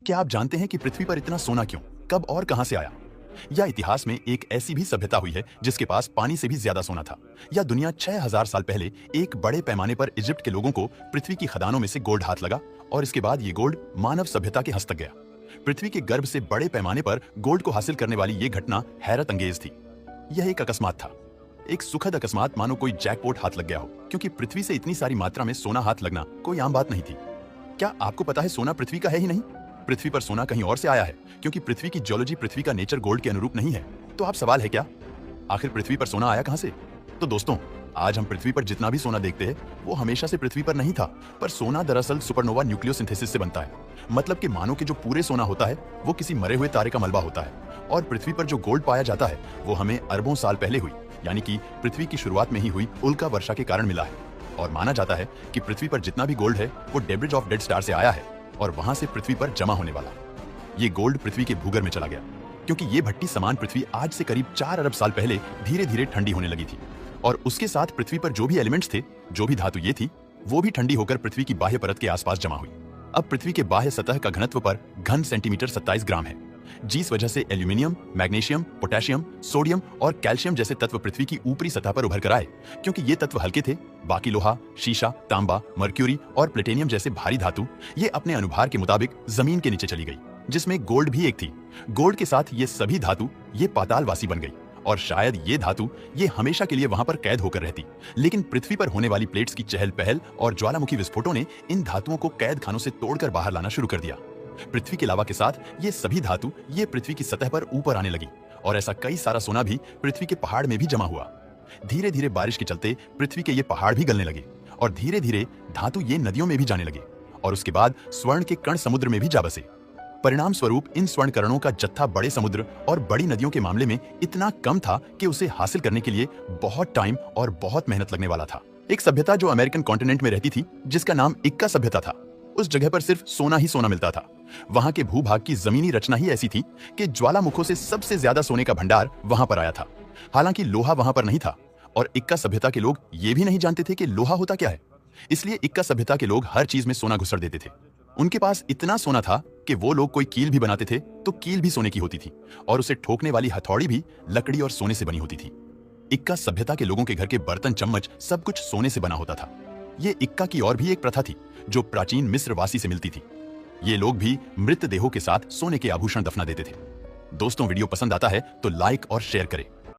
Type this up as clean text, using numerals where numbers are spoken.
क्या आप जानते हैं कि पृथ्वी पर इतना सोना क्यों, कब और कहां से आया? या इतिहास में एक ऐसी भी सभ्यता हुई है जिसके पास पानी से भी ज्यादा सोना था? या दुनिया 6000 साल पहले एक बड़े पैमाने पर इजिप्ट के लोगों को पृथ्वी की खदानों में से गोल्ड हाथ लगा और इसके बाद ये गोल्ड मानव सभ्यता के हस्त तक गया? पृथ्वी के गर्भ से बड़े पैमाने पर गोल्ड को हासिल करने वाली ये घटना हैरत अंगेज थी। यह एक अकस्मात था, एक सुखद अकस्मात, मानो कोई जैकपॉट हाथ लग गया हो, क्योंकि पृथ्वी से इतनी सारी मात्रा में सोना हाथ लगना कोई आम बात नहीं थी। क्या आपको पता है सोना पृथ्वी का है ही नहीं, पृथ्वी पर सोना कहीं और से आया है, क्योंकि पृथ्वी की जियोलॉजी पृथ्वी का नेचर गोल्ड के अनुरूप नहीं है। तो आप सवाल है क्या, आखिर पृथ्वी पर सोना आया कहां से? तो दोस्तों, आज हम पृथ्वी पर जितना भी सोना देखते हैं वो हमेशा से पृथ्वी पर नहीं था, पर सोना दरअसल सुपरनोवा न्यूक्लियोसिंथेसिस से बनता है। मतलब कि मानो कि जो पूरे सोना होता है वो किसी मरे हुए तारे का मलबा होता है, और पृथ्वी पर जो गोल्ड पाया जाता है वो हमें अरबों साल पहले हुई, यानी कि पृथ्वी की शुरुआत में ही हुई उल्का वर्षा के कारण मिला है। और माना जाता है कि पृथ्वी पर जितना भी गोल्ड है वो डेब्रिज ऑफ डेड स्टार से आया है और वहां से पृथ्वी पर जमा होने वाला। ये गोल्ड पृथ्वी के भूगर्भ में चला गया, क्योंकि ये भट्टी समान पृथ्वी आज से करीब 4 अरब साल पहले धीरे धीरे ठंडी होने लगी थी, और उसके साथ पृथ्वी पर जो भी एलिमेंट्स थे, जो भी धातु ये थी, वो भी ठंडी होकर पृथ्वी की बाह्य परत के आसपास जमा हुई। अब पृथ्वी के बाह्य सतह का घनत्व पर घन सेंटीमीटर 27 ग्राम है, जिस वजह से एल्यूमिनियम, मैग्नीशियम, पोटेशियम, सोडियम और कैल्शियम जैसे तत्व पृथ्वी की ऊपरी सतह पर उभर कर आए। क्योंकि ये तत्व हल्के थे, बाकी लोहा, शीशा, तांबा, मर्क्यूरी और प्लेटिनियम जैसे भारी धातु ये अपने अनुभार के मुताबिक जमीन के नीचे चली गई, जिसमें गोल्ड भी एक थी। गोल्ड के साथ ये सभी धातु ये पातालवासी बन गई, और शायद ये धातु ये हमेशा के लिए वहां पर कैद होकर रहती। लेकिन पृथ्वी पर होने वाली प्लेट्स की चहल पहल और ज्वालामुखी विस्फोटों ने इन धातुओं को कैद खानों से तोड़कर बाहर लाना शुरू कर दिया। पृथ्वी के लावा के साथ ये सभी धातु ये पृथ्वी की सतह पर ऊपर आने लगी, और ऐसा कई सारा सोना भी पृथ्वी के पहाड़ में भी जमा हुआ। धीरे धीरे बारिश के चलते पृथ्वी के ये पहाड़ भी गलने लगे, और धीरे धीरे धातु ये नदियों में भी जाने लगे, और उसके बाद स्वर्ण के कण समुद्र में भी जा बसे। परिणाम स्वरूप इन स्वर्ण कणों का जत्था बड़े समुद्र और बड़ी नदियों के मामले में इतना कम था कि उसे हासिल करने के लिए बहुत टाइम और बहुत मेहनत लगने वाला था। एक सभ्यता जो अमेरिकन कॉन्टिनेंट में रहती थी, जिसका नाम इक्का सभ्यता था, उस जगह पर सिर्फ सोना ही सोना मिलता था। वहां के भूभाग की जमीनी रचना ही ऐसी थी कि ज्वालामुखों से सबसे ज्यादा सोने का भंडार वहां पर आया था। हालांकि लोहा वहां पर नहीं था, और इक्का सभ्यता के लोग ये भी नहीं जानते थे कि लोहा होता क्या है। इसलिए इक्का सभ्यता के लोग हर चीज में सोना घुसड़ देते थे। उनके पास इतना सोना था कि वो लोग कोई कील भी बनाते थे तो कील भी सोने की होती थी, और उसे ठोकने वाली हथौड़ी भी लकड़ी और सोने से बनी होती थी। इक्का सभ्यता के लोगों के घर के बर्तन, चम्मच सब कुछ सोने से बना होता था। ये इक्का की और भी एक प्रथा थी जो प्राचीन मिस्रवासी से मिलती थी। ये लोग भी मृत देहों के साथ सोने के आभूषण दफना देते थे। दोस्तों, वीडियो पसंद आता है तो लाइक और शेयर करें।